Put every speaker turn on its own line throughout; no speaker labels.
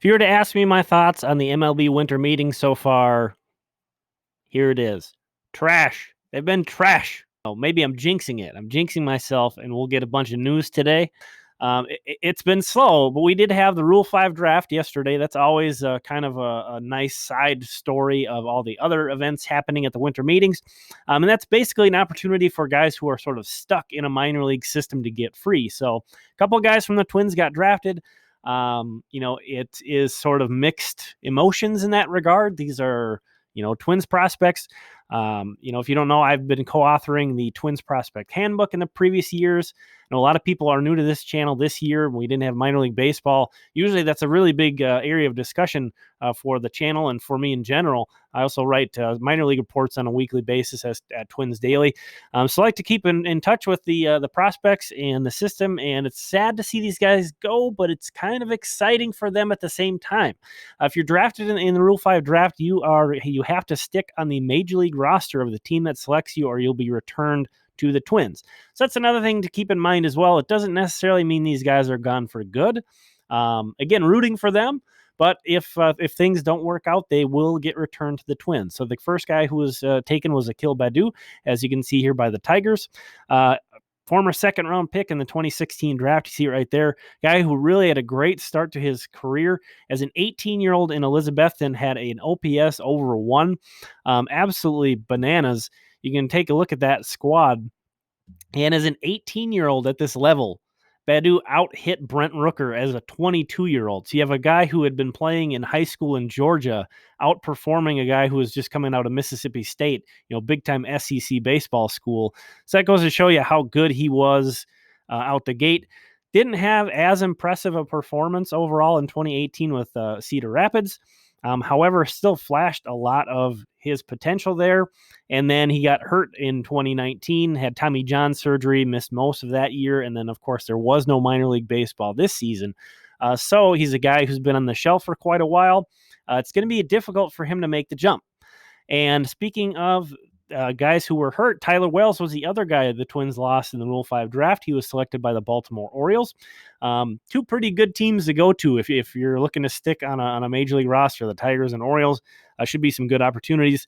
If you were to ask me my thoughts on the MLB Winter Meetings so far, here it is. Trash. They've been trash. Oh, maybe I'm jinxing it. I'm jinxing myself, and we'll get a bunch of news today. It's been slow, but we did have the Rule 5 draft yesterday. That's always kind of a nice side story of all the other events happening at the winter meetings. And that's basically an opportunity for guys who are sort of stuck in a minor league system to get free. So a couple of guys from the Twins got drafted. It is sort of mixed emotions in that regard. These are, Twins prospects. If you don't know, I've been co-authoring the Twins Prospect Handbook in the previous years. A lot of people are new to this channel this year. We didn't have minor league baseball. Usually that's a really big area of discussion for the channel and for me in general. I also write minor league reports on a weekly basis at Twins Daily. So I like to keep in touch with the prospects and the system, and it's sad to see these guys go, but it's kind of exciting for them at the same time. If you're drafted in the Rule 5 draft, you have to stick on the major league roster of the team that selects you, or you'll be returned to the Twins. So that's another thing to keep in mind as well. It doesn't necessarily mean these guys are gone for good. Again, rooting for them. But if things don't work out, they will get returned to the Twins. So the first guy who was taken was Akil Baddoo, as you can see here by the Tigers. Former second-round pick in the 2016 draft. You see it right there. Guy who really had a great start to his career. As an 18-year-old in Elizabethton, had an OPS over 1. Absolutely bananas. You can take a look at that squad. And as an 18-year-old at this level, Baddoo out-hit Brent Rooker as a 22-year-old. So you have a guy who had been playing in high school in Georgia, outperforming a guy who was just coming out of Mississippi State, big-time SEC baseball school. So that goes to show you how good he was out the gate. Didn't have as impressive a performance overall in 2018 with Cedar Rapids. However, still flashed a lot of his potential there. And then he got hurt in 2019, had Tommy John surgery, missed most of that year. And then, of course, there was no minor league baseball this season. So he's a guy who's been on the shelf for quite a while. It's going to be difficult for him to make the jump. And speaking of guys who were hurt, Tyler Wells was the other guy the Twins lost in the Rule 5 draft. He was selected by the Baltimore Orioles. Two pretty good teams to go to if you're looking to stick on a major league roster. The Tigers and Orioles should be some good opportunities.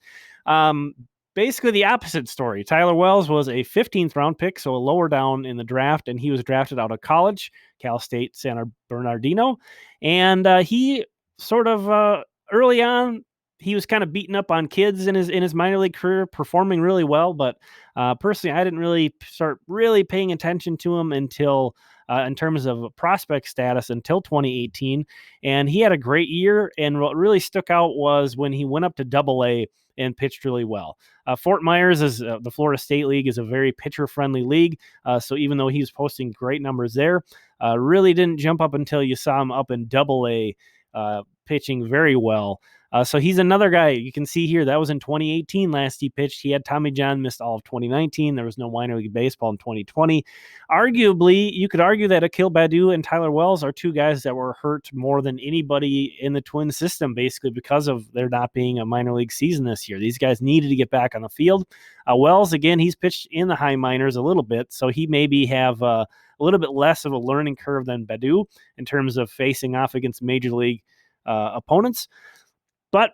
Basically the opposite story. Tyler Wells was a 15th round pick, so lower down in the draft, and he was drafted out of college, Cal State San Bernardino. And he sort of early on, he was kind of beating up on kids in his minor league career, performing really well. But personally, I didn't really start really paying attention to him until in terms of prospect status until 2018. And he had a great year. And what really stuck out was when he went up to Double-A and pitched really well. Fort Myers is the Florida State League is a very pitcher-friendly league. So even though he was posting great numbers there, really didn't jump up until you saw him up in Double-A pitching very well. So he's another guy you can see here. That was in 2018 last he pitched. He had Tommy John, missed all of 2019. There was no minor league baseball in 2020. Arguably, you could argue that Akil Baddoo and Tyler Wells are two guys that were hurt more than anybody in the Twins system, basically because of there not being a minor league season this year. These guys needed to get back on the field. Wells, again, he's pitched in the high minors a little bit, so he maybe have a little bit less of a learning curve than Baddoo in terms of facing off against major league opponents. But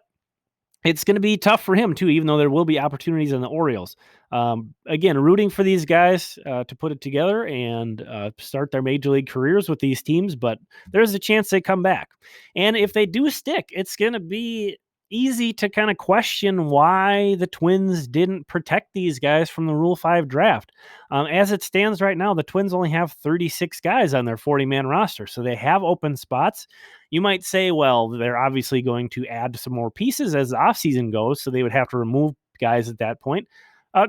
it's going to be tough for him, too, even though there will be opportunities in the Orioles. Again, rooting for these guys to put it together and start their major league careers with these teams, but there's a chance they come back. And if they do stick, it's going to be easy to kind of question why the Twins didn't protect these guys from the Rule 5 draft. As it stands right now, the Twins only have 36 guys on their 40-man roster, so they have open spots. You might say, well, they're obviously going to add some more pieces as the offseason goes, so they would have to remove guys at that point.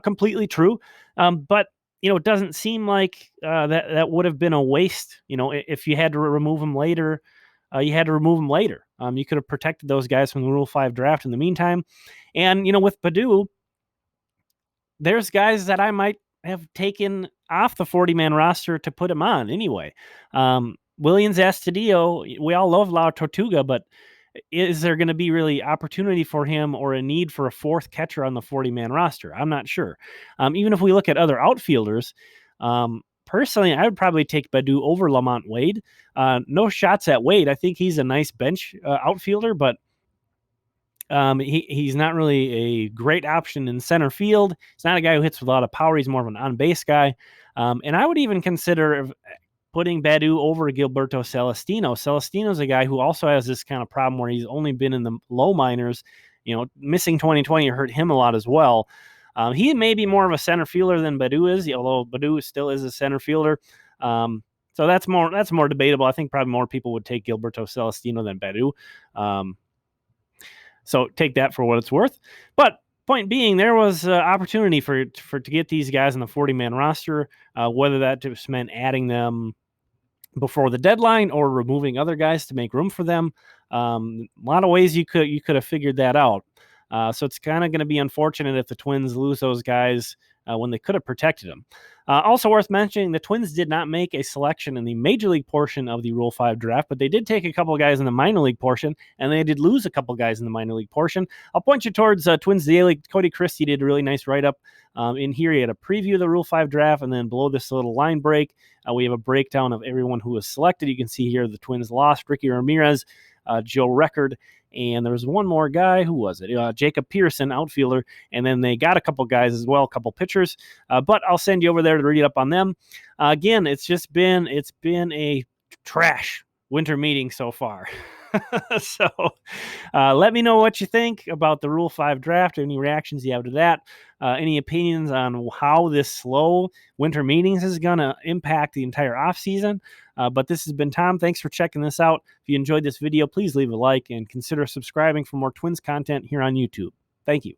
Completely true. But it doesn't seem like that would have been a waste. If you had to remove them later, you had to remove them later. You could have protected those guys from the Rule 5 draft in the meantime. And, with Baddoo, there's guys that I might have taken off the 40-man roster to put him on anyway. Williams Astudillo, we all love La Tortuga, but is there going to be really opportunity for him or a need for a fourth catcher on the 40-man roster? I'm not sure. Even if we look at other outfielders, Personally, I would probably take Baddoo over Lamont Wade. No shots at Wade. I think he's a nice bench outfielder, but he's not really a great option in center field. He's not a guy who hits with a lot of power. He's more of an on-base guy. And I would even consider putting Baddoo over Gilberto Celestino. Celestino's a guy who also has this kind of problem where he's only been in the low minors. Missing 2020 hurt him a lot as well. He may be more of a center fielder than Baddoo is, although Baddoo still is a center fielder. So that's more debatable. I think probably more people would take Gilberto Celestino than Baddoo. So take that for what it's worth. But point being, there was opportunity for to get these guys on the 40-man roster, whether that just meant adding them before the deadline or removing other guys to make room for them. A lot of ways you could have figured that out. So it's kind of going to be unfortunate if the Twins lose those guys when they could have protected them. Also worth mentioning, the Twins did not make a selection in the major league portion of the Rule 5 draft, but they did take a couple of guys in the minor league portion, and they did lose a couple of guys in the minor league portion. I'll point you towards Twins Daily. Cody Christie did a really nice write-up in here. He had a preview of the Rule 5 draft, and then below this little line break, we have a breakdown of everyone who was selected. You can see here the Twins lost Ricky Ramirez, Joe Record, and there was one more guy. Who was it? Jacob Pearson, outfielder. And then they got a couple guys as well, a couple pitchers. But I'll send you over there to read up on them. Again, it's been a trash winter meeting so far. So let me know what you think about the Rule 5 draft. Any reactions you have to that? Any opinions on how this slow winter meetings is going to impact the entire offseason? But this has been Tom. Thanks for checking this out. If you enjoyed this video, please leave a like and consider subscribing for more Twins content here on YouTube. Thank you.